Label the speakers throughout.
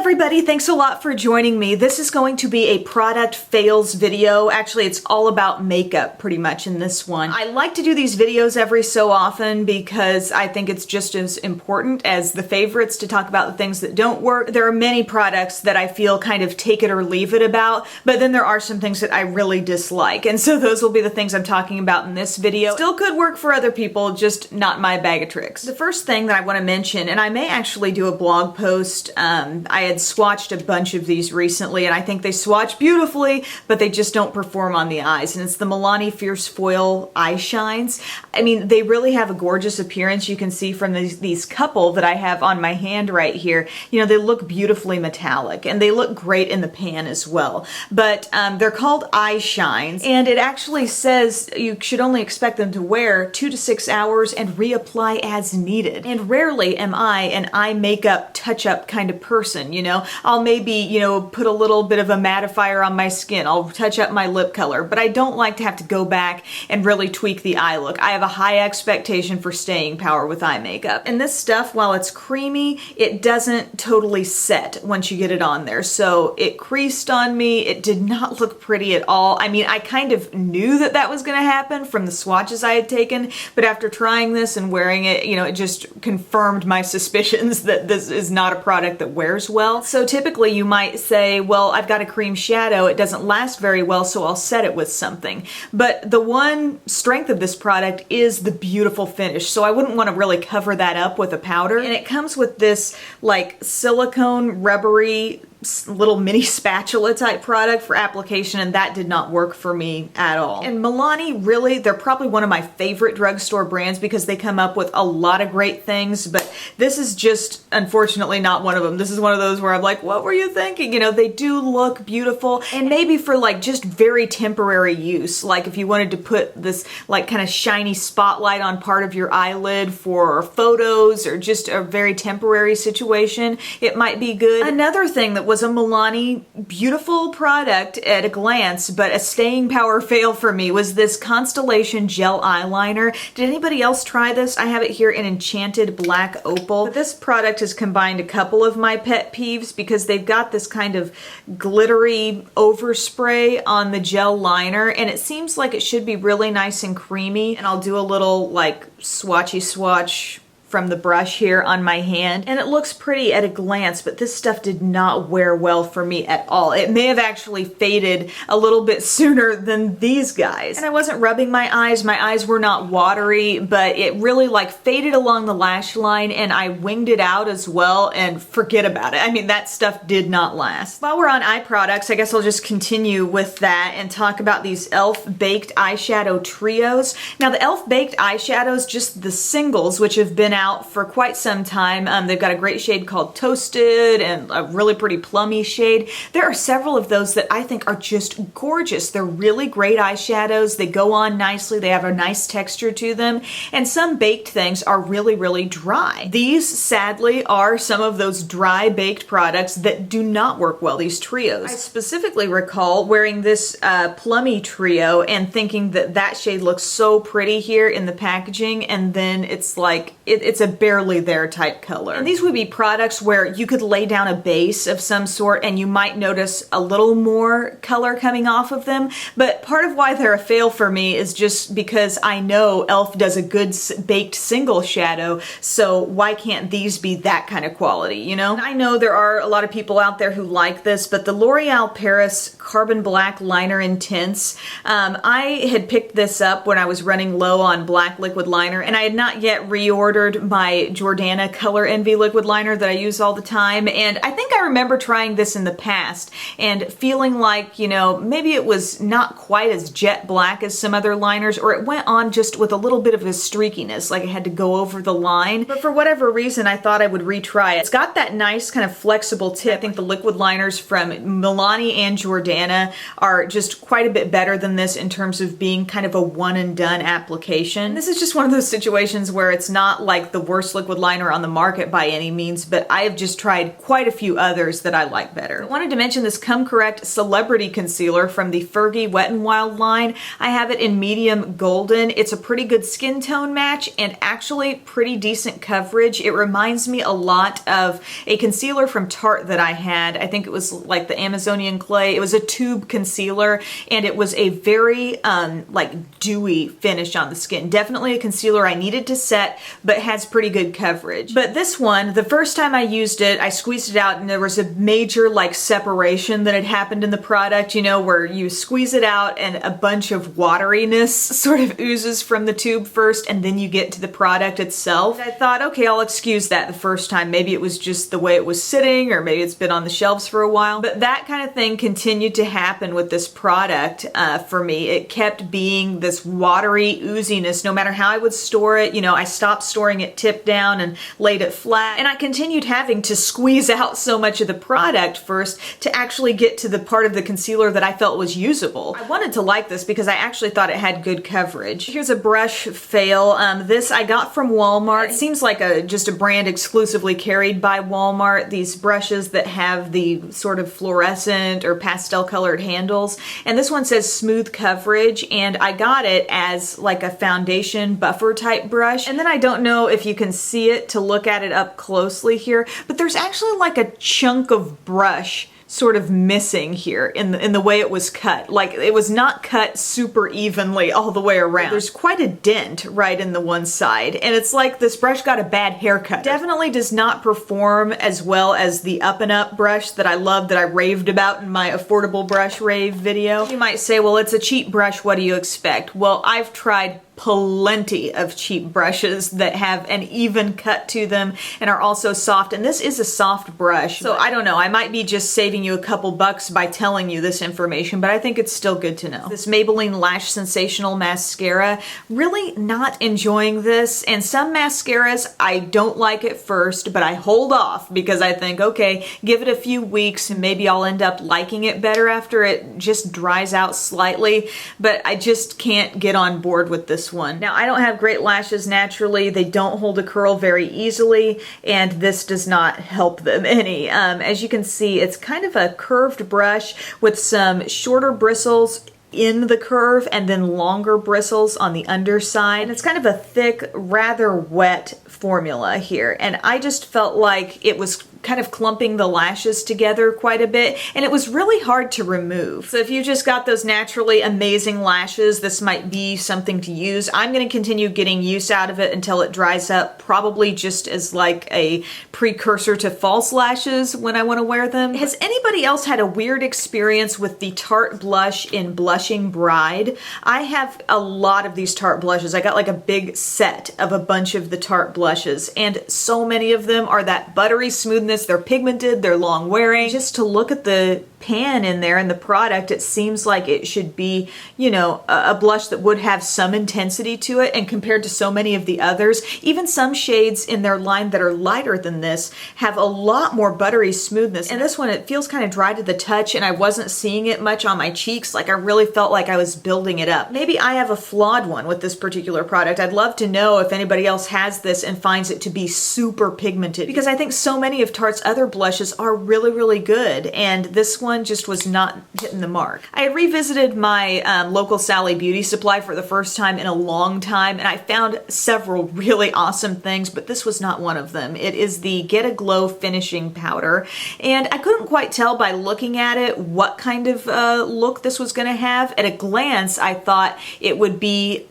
Speaker 1: everybody, thanks a lot for joining me. This is going to be a product fails video. Actually, it's all about makeup pretty much in this one. I like to do these videos every so often because I think it's just as important as the favorites to talk about the things that don't work. There are many products that I feel kind of take it or leave it about, but then there are some things that I really dislike, and so those will be the things I'm talking about in this video. Still could work for other people, just not my bag of tricks. The first thing that I want to mention, and I may actually do a blog post, I had swatched a bunch of these recently and I think they swatch beautifully, but they just don't perform on the eyes, and it's the Milani Fierce Foil Eye Shines. I mean, they really have a gorgeous appearance. You can see from these couple that I have on my hand right here, you know, they look beautifully metallic and they look great in the pan as well. But they're called Eye Shines, and it actually says you should only expect them to wear 2 to 6 hours and reapply as needed. And rarely am I an eye makeup touch-up kind of person, you know? I'll maybe, you know, put a little bit of a mattifier on my skin. I'll touch up my lip color, but I don't like to have to go back and really tweak the eye look. I have a high expectation for staying power with eye makeup. And this stuff, while it's creamy, it doesn't totally set once you get it on there. So it creased on me. It did not look pretty at all. I mean, I kind of knew that that was going to happen from the swatches I had taken, but after trying this and wearing it, you know, it just confirmed my suspicions that this is not a product that wears well. So typically you might say, well, I've got a cream shadow, it doesn't last very well, so I'll set it with something. But the one strength of this product is the beautiful finish, so I wouldn't want to really cover that up with a powder. And it comes with this like silicone rubbery little mini spatula type product for application, and that did not work for me at all. And Milani, really, they're probably one of my favorite drugstore brands because they come up with a lot of great things, but this is just unfortunately not one of them. This is one of those where I'm like, what were you thinking? You know, they do look beautiful, and maybe for like just very temporary use, like if you wanted to put this like kind of shiny spotlight on part of your eyelid for photos or just a very temporary situation, it might be good. Another thing that was a Milani beautiful product at a glance, but a staying power fail for me, was this Constellation gel eyeliner. Did anybody else try this? I have it here in Enchanted Black Opal. But this product has combined a couple of my pet peeves because they've got this kind of glittery overspray on the gel liner, and it seems like it should be really nice and creamy. And I'll do a little like swatchy swatch from the brush here on my hand, and it looks pretty at a glance, but this stuff did not wear well for me at all. It may have actually faded a little bit sooner than these guys. And I wasn't rubbing my eyes were not watery, but it really like faded along the lash line, and I winged it out as well, and forget about it. I mean, that stuff did not last. While we're on eye products, I guess I'll just continue with that and talk about these e.l.f. Baked Eyeshadow Trios. Now the e.l.f. Baked eyeshadows, just the singles, which have been out for quite some time. They've got a great shade called Toasted and a really pretty plummy shade. There are several of those that I think are just gorgeous. They're really great eyeshadows. They go on nicely. They have a nice texture to them. And some baked things are really, really dry. These, sadly, are some of those dry baked products that do not work well, these trios. I specifically recall wearing this plummy trio and thinking that that shade looks so pretty here in the packaging, and then it's like, it's a barely there type color. And these would be products where you could lay down a base of some sort and you might notice a little more color coming off of them, but part of why they're a fail for me is just because I know e.l.f. does a good baked single shadow, so why can't these be that kind of quality, you know? And I know there are a lot of people out there who like this, but the L'Oreal Paris Carbon Black Liner Intense, I had picked this up when I was running low on black liquid liner, and I had not yet reordered my Jordana Color Envy liquid liner that I use all the time, and I think I remember trying this in the past and feeling like, you know, maybe it was not quite as jet black as some other liners, or it went on just with a little bit of a streakiness, like it had to go over the line. But for whatever reason, I thought I would retry it. It's got that nice kind of flexible tip. I think the liquid liners from Milani and Jordana are just quite a bit better than this in terms of being kind of a one and done application. This is just one of those situations where it's not like like the worst liquid liner on the market by any means, but I have just tried quite a few others that I like better. I wanted to mention this Come Correct Celebrity Concealer from the Fergie Wet n Wild line. I have it in medium golden. It's a pretty good skin tone match and actually pretty decent coverage. It reminds me a lot of a concealer from Tarte that I had. I think it was like the Amazonian Clay. It was a tube concealer and it was a very like dewy finish on the skin. Definitely a concealer I needed to set, but has pretty good coverage. But this one, the first time I used it, I squeezed it out and there was a major like separation that had happened in the product, you know, where you squeeze it out and a bunch of wateriness sort of oozes from the tube first and then you get to the product itself. And I thought, okay, I'll excuse that the first time. Maybe it was just the way it was sitting or maybe it's been on the shelves for a while. But that kind of thing continued to happen with this product for me. It kept being this watery ooziness no matter how I would store it. You know, I stopped storing it tipped down and laid it flat, and I continued having to squeeze out so much of the product first to actually get to the part of the concealer that I felt was usable. I wanted to like this because I actually thought it had good coverage. Here's a brush fail. This I got from Walmart. It seems like just a brand exclusively carried by Walmart. These brushes that have the sort of fluorescent or pastel colored handles, and this one says smooth coverage, and I got it as like a foundation buffer type brush. And then I don't know if you can see it to look at it up closely here, but there's actually like a chunk of brush sort of missing here in the way it was cut. Like it was not cut super evenly all the way around. There's quite a dent right in the one side, and it's like this brush got a bad haircut. Definitely does not perform as well as the Up and Up brush that I love, that I raved about in my affordable brush rave video. You might say, well, it's a cheap brush, what do you expect? Well, I've tried plenty of cheap brushes that have an even cut to them and are also soft, and this is a soft brush. So I don't know, I might be just saving you a couple bucks by telling you this information, but I think it's still good to know. This Maybelline Lash Sensational Mascara, really not enjoying this, and some mascaras I don't like at first, but I hold off because I think, okay, give it a few weeks and maybe I'll end up liking it better after it just dries out slightly, but I just can't get on board with this one. Now, I don't have great lashes naturally. They don't hold a curl very easily, and this does not help them any. As you can see, it's kind of a curved brush with some shorter bristles in the curve and then longer bristles on the underside. And it's kind of a thick, rather wet formula here, and I just felt like it was kind of clumping the lashes together quite a bit, and it was really hard to remove. So if you just got those naturally amazing lashes, this might be something to use. I'm going to continue getting use out of it until it dries up, probably just as like a precursor to false lashes when I want to wear them. Has anybody else had a weird experience with the Tarte blush in Blushing Bride? I have a lot of these Tarte blushes. I got like a big set of a bunch of the Tarte blushes, and so many of them are that buttery smoothness. They're pigmented, they're long wearing. Just to look at the pan in there and the product, it seems like it should be, you know, a blush that would have some intensity to it, and compared to so many of the others, even some shades in their line that are lighter than this have a lot more buttery smoothness. And this one, it feels kind of dry to the touch, and I wasn't seeing it much on my cheeks. Like I really felt like I was building it up. Maybe I have a flawed one with this particular product. I'd love to know if anybody else has this and finds it to be super pigmented, because I think so many of Tarte's other blushes are really, really good, and this one just was not hitting the mark. I had revisited my local Sally Beauty Supply for the first time in a long time, and I found several really awesome things, but this was not one of them. It is the Get a Glow Finishing Powder, and I couldn't quite tell by looking at it what kind of look this was going to have. At a glance, I thought it would be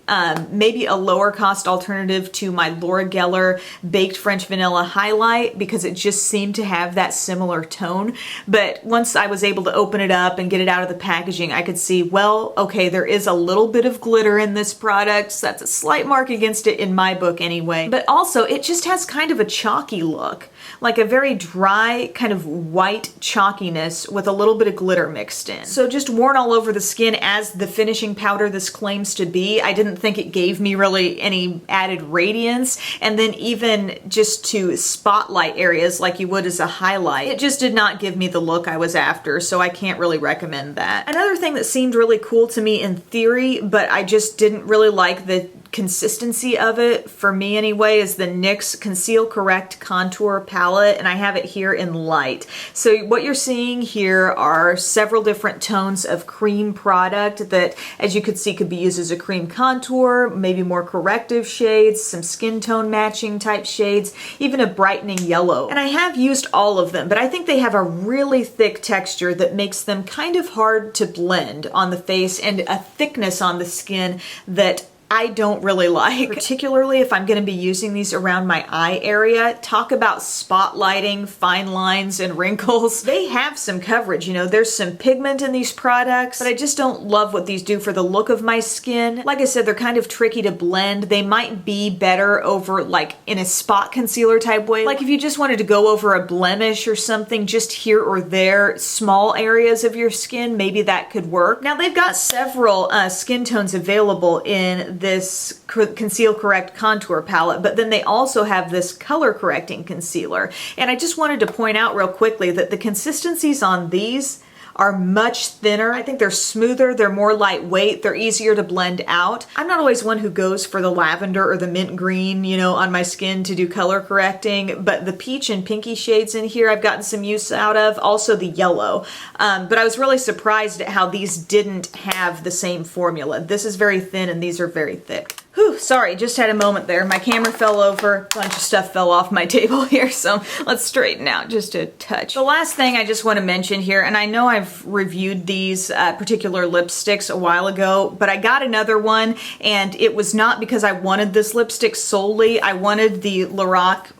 Speaker 1: maybe a lower cost alternative to my Laura Geller Baked French Vanilla Highlight, because it just seemed to have that similar tone. But once I was able to open it up and get it out of the packaging, I could see, well, okay, there is a little bit of glitter in this product, so that's a slight mark against it in my book anyway. But also, it just has kind of a chalky look, like a very dry kind of white chalkiness with a little bit of glitter mixed in. So just worn all over the skin as the finishing powder this claims to be. I didn't think it gave me really any added radiance, and then even just to spotlight areas like you would as a highlight, it just did not give me the look I was after, so I can't really recommend that. Another thing that seemed really cool to me in theory, but I just didn't really like the consistency of it, for me anyway, is the NYX Conceal Correct Contour Palette, and I have it here in light. So what you're seeing here are several different tones of cream product that, as you could see, could be used as a cream contour, maybe more corrective shades, some skin tone matching type shades, even a brightening yellow. And I have used all of them, but I think they have a really thick texture that makes them kind of hard to blend on the face, and a thickness on the skin that I don't really like, particularly if I'm going to be using these around my eye area. Talk about spotlighting fine lines and wrinkles. They have some coverage, you know, there's some pigment in these products, but I just don't love what these do for the look of my skin. Like I said, they're kind of tricky to blend. They might be better over like in a spot concealer type way. Like if you just wanted to go over a blemish or something just here or there, small areas of your skin, maybe that could work. Now they've got several skin tones available in this Conceal Correct Contour Palette, but then they also have this color correcting concealer. And I just wanted to point out real quickly that the consistencies on these are much thinner. I think they're smoother, they're more lightweight, they're easier to blend out. I'm not always one who goes for the lavender or the mint green, you know, on my skin to do color correcting, but the peach and pinky shades in here I've gotten some use out of, also the yellow. But I was really surprised at how these didn't have the same formula. This is very thin and these are very thick. Whew, sorry, just had a moment there. My camera fell over, a bunch of stuff fell off my table here, so let's straighten out just a touch. The last thing I just want to mention here, and I know I've reviewed these particular lipsticks a while ago, but I got another one, and it was not because I wanted this lipstick solely. I wanted the LORAC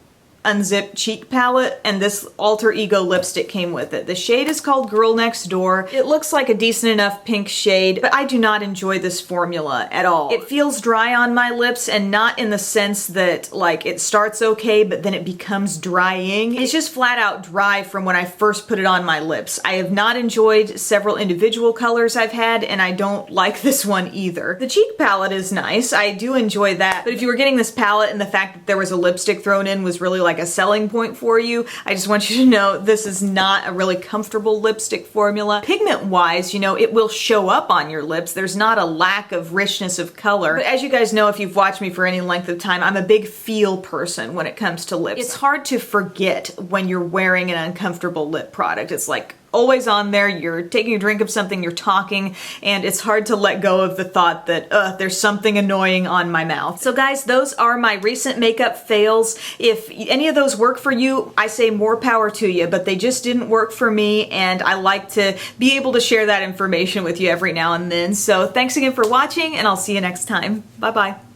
Speaker 1: Unzipped Cheek Palette, and this Alter Ego lipstick came with it. The shade is called Girl Next Door. It looks like a decent enough pink shade, but I do not enjoy this formula at all. It feels dry on my lips, and not in the sense that like it starts okay, but then it becomes drying. It's just flat out dry from when I first put it on my lips. I have not enjoyed several individual colors I've had, and I don't like this one either. The cheek palette is nice. I do enjoy that, but if you were getting this palette and the fact that there was a lipstick thrown in was really like a selling point for you, I just want you to know this is not a really comfortable lipstick formula. Pigment wise, you know, it will show up on your lips. There's not a lack of richness of color. But as you guys know, if you've watched me for any length of time, I'm a big feel person when it comes to lips. It's hard to forget when you're wearing an uncomfortable lip product. It's like always on there, you're taking a drink of something, you're talking, and it's hard to let go of the thought that, there's something annoying on my mouth. So guys, those are my recent makeup fails. If any of those work for you, I say more power to you, but they just didn't work for me, and I like to be able to share that information with you every now and then. So thanks again for watching, and I'll see you next time. Bye-bye.